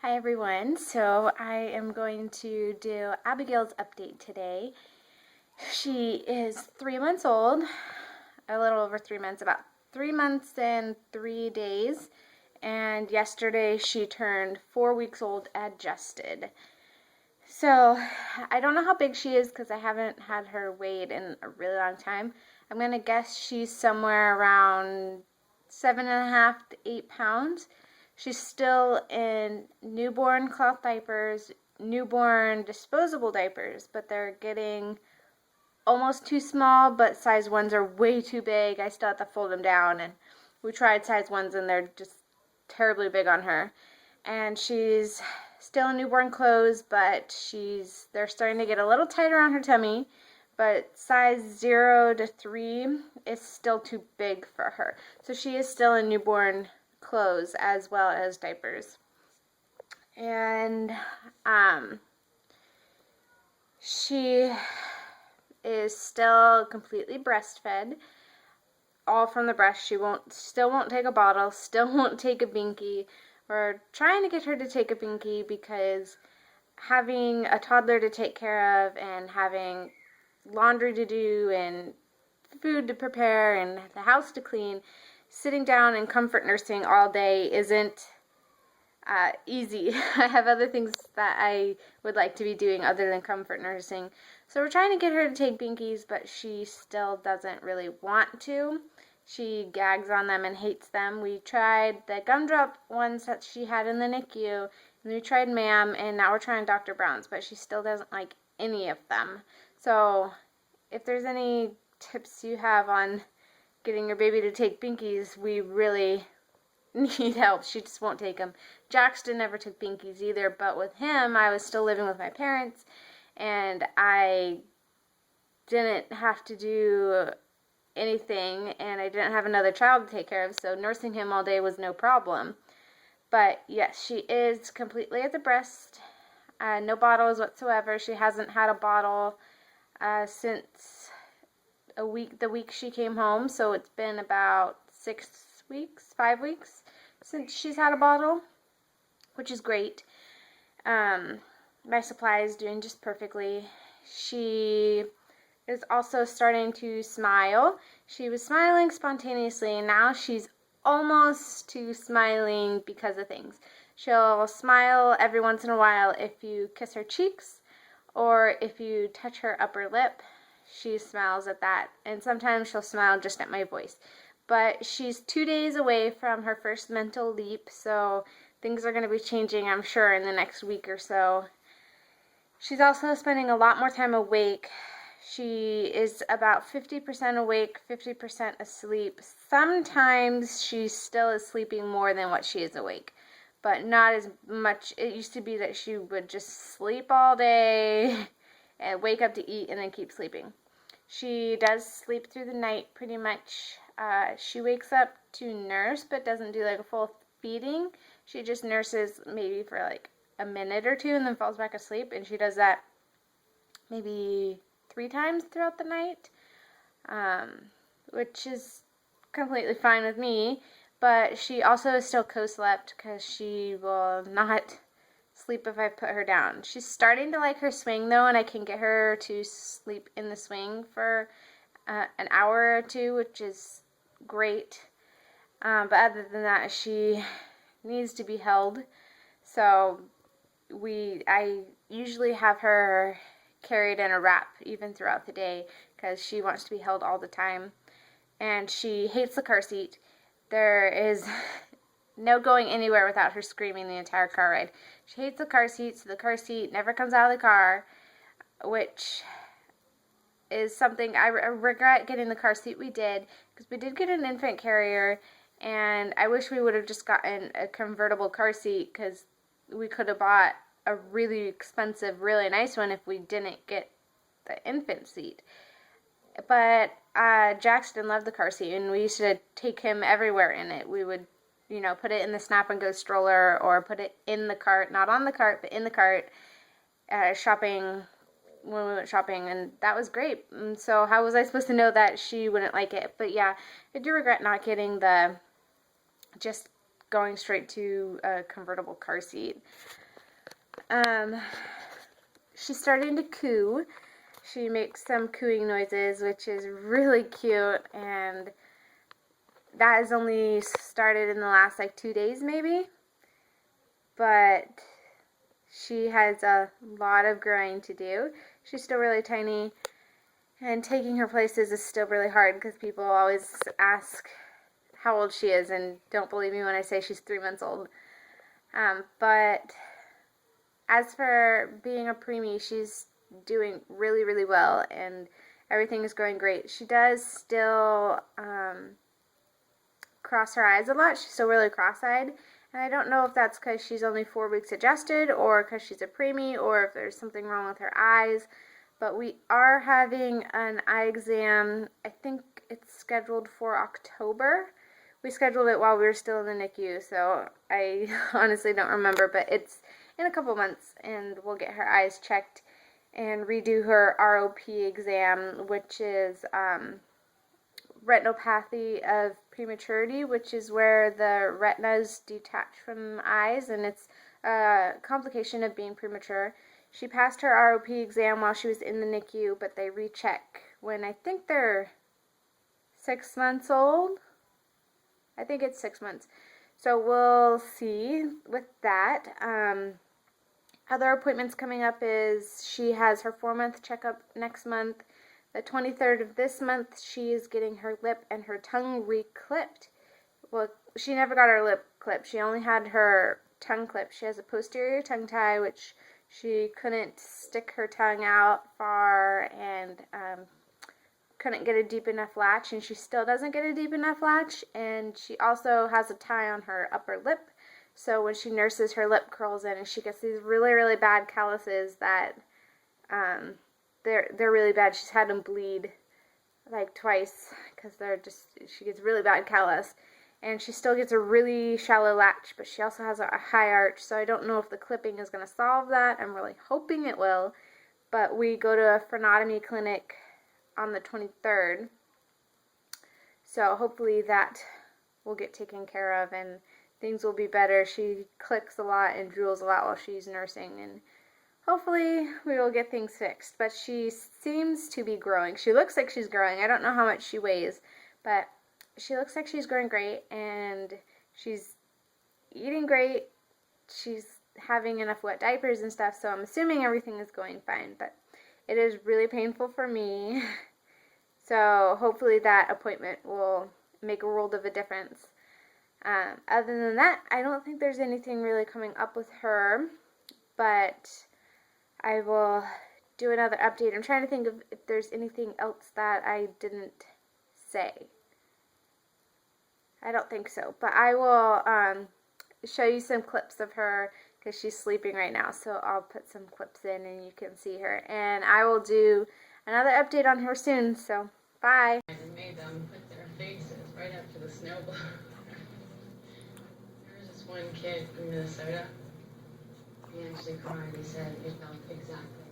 Hi everyone, so I am going to do Abigail's update today. She is 3 months old, a little over 3 months, about 3 months and 3 days, and yesterday she turned 4 weeks old adjusted. So I don't know how big she is because I haven't had her weighed in a really long time. I'm going to guess she's somewhere around 7.5 to 8 pounds. She's still in newborn cloth diapers, newborn disposable diapers, but they're getting almost too small, but size ones are way too big. I still have to fold them down, and we tried size ones and they're just terribly big on her. And she's still in newborn clothes, but they're starting to get a little tighter on her tummy, but size 0 to 3 is still too big for her. So she is still in newborn clothes as well as diapers. And she is still completely breastfed, all from the breast. She still won't take a bottle, still won't take a binky. We're trying to get her to take a binky because having a toddler to take care of and having laundry to do and food to prepare and the house to clean, sitting down and comfort nursing all day isn't easy. I have other things that I would like to be doing other than comfort nursing. So we're trying to get her to take binkies, but she still doesn't really want to. She gags on them and hates them. We tried the gumdrop ones that she had in the NICU, and we tried Ma'am, and now we're trying Dr. Brown's, but she still doesn't like any of them. So if there's any tips you have on getting your baby to take binkies, we really need help. She just won't take them. Jackson never took binkies either, but with him, I was still living with my parents, and I didn't have to do anything, and I didn't have another child to take care of, so nursing him all day was no problem. But yes, she is completely at the breast. No bottles whatsoever. She hasn't had a bottle since the week she came home, so it's been about 6 weeks, 5 weeks since she's had a bottle, which is great. My supply is doing just perfectly. She is also starting to smile. She was smiling spontaneously, and now she's almost to smiling because of things. She'll smile every once in a while if you kiss her cheeks or if you touch her upper lip. She smiles at that, and sometimes she'll smile just at my voice. But she's 2 days away from her first mental leap, so things are going to be changing, I'm sure, in the next week or so. She's also spending a lot more time awake. She is about 50% awake, 50% asleep. Sometimes she still is sleeping more than what she is awake, but not as much. It used to be that she would just sleep all day and wake up to eat and then keep sleeping. She does sleep through the night pretty much. She wakes up to nurse, but doesn't do like a full feeding. She just nurses maybe for like a minute or two and then falls back asleep, and she does that maybe 3 times throughout the night, which is completely fine with me. But she also is still co-slept because she will not sleep if I put her down. She's starting to like her swing though, and I can get her to sleep in the swing for an hour or two, which is great. But other than that, she needs to be held. So I usually have her carried in a wrap even throughout the day because she wants to be held all the time, and she hates the car seat. There is no going anywhere without her screaming the entire car ride. She hates the car seat, so the car seat never comes out of the car, which is something I regret getting the car seat we did, because we did get an infant carrier, and I wish we would have just gotten a convertible car seat because we could have bought a really expensive, really nice one if we didn't get the infant seat. But Jackson loved the car seat, and we used to take him everywhere in it. We would, put it in the Snap and Go stroller or put it in the cart, not on the cart, but in the cart, shopping, when we went shopping, and that was great. And so how was I supposed to know that she wouldn't like it? But yeah, I do regret not getting the just going straight to a convertible car seat. She's starting to coo. She makes some cooing noises, which is really cute, and that has only started in the last like 2 days maybe, but she has a lot of growing to do. She's still really tiny, and taking her places is still really hard because people always ask how old she is and don't believe me when I say she's 3 months old. But as for being a preemie, she's doing really, really well, and everything is going great. She does still cross her eyes a lot. She's still really cross-eyed, and I don't know if that's because she's only 4 weeks adjusted or because she's a preemie or if there's something wrong with her eyes. But we are having an eye exam. I think it's scheduled for October. We scheduled it while we were still in the NICU, so I honestly don't remember, but it's in a couple months, and we'll get her eyes checked and redo her ROP exam, which is retinopathy of prematurity, which is where the retinas detach from the eyes, and it's a complication of being premature. She passed her ROP exam while she was in the NICU, but they recheck when I think they're 6 months old. I think it's 6 months. So we'll see with that. Other appointments coming up is she has her 4-month checkup next month. The 23rd of this month, she is getting her lip and her tongue re-clipped. Well, she never got her lip clipped. She only had her tongue clipped. She has a posterior tongue tie, which she couldn't stick her tongue out far and couldn't get a deep enough latch, and she still doesn't get a deep enough latch. And she also has a tie on her upper lip, so when she nurses, her lip curls in, and she gets these really, really bad calluses that they're really bad. She's had them bleed like twice because she gets really bad callus, and she still gets a really shallow latch, but she also has a high arch, so I don't know if the clipping is going to solve that. I'm really hoping it will, but we go to a frenotomy clinic on the 23rd, so hopefully that will get taken care of and things will be better. She clicks a lot and drools a lot while she's nursing, and hopefully we will get things fixed. But she seems to be growing. She looks like she's growing. I don't know how much she weighs, but she looks like she's growing great, and she's eating great. She's having enough wet diapers and stuff, so I'm assuming everything is going fine, but it is really painful for me. So hopefully that appointment will make a world of a difference. Other than that, I don't think there's anything really coming up with her, but I will do another update. I'm trying to think of if there's anything else that I didn't say. I don't think so, but I will show you some clips of her because she's sleeping right now, so I'll put some clips in and you can see her, and I will do another update on her soon, so bye. I made them put their faces right up to the snow blower. There was this one kid from Minnesota. He actually cried. He said it felt exactly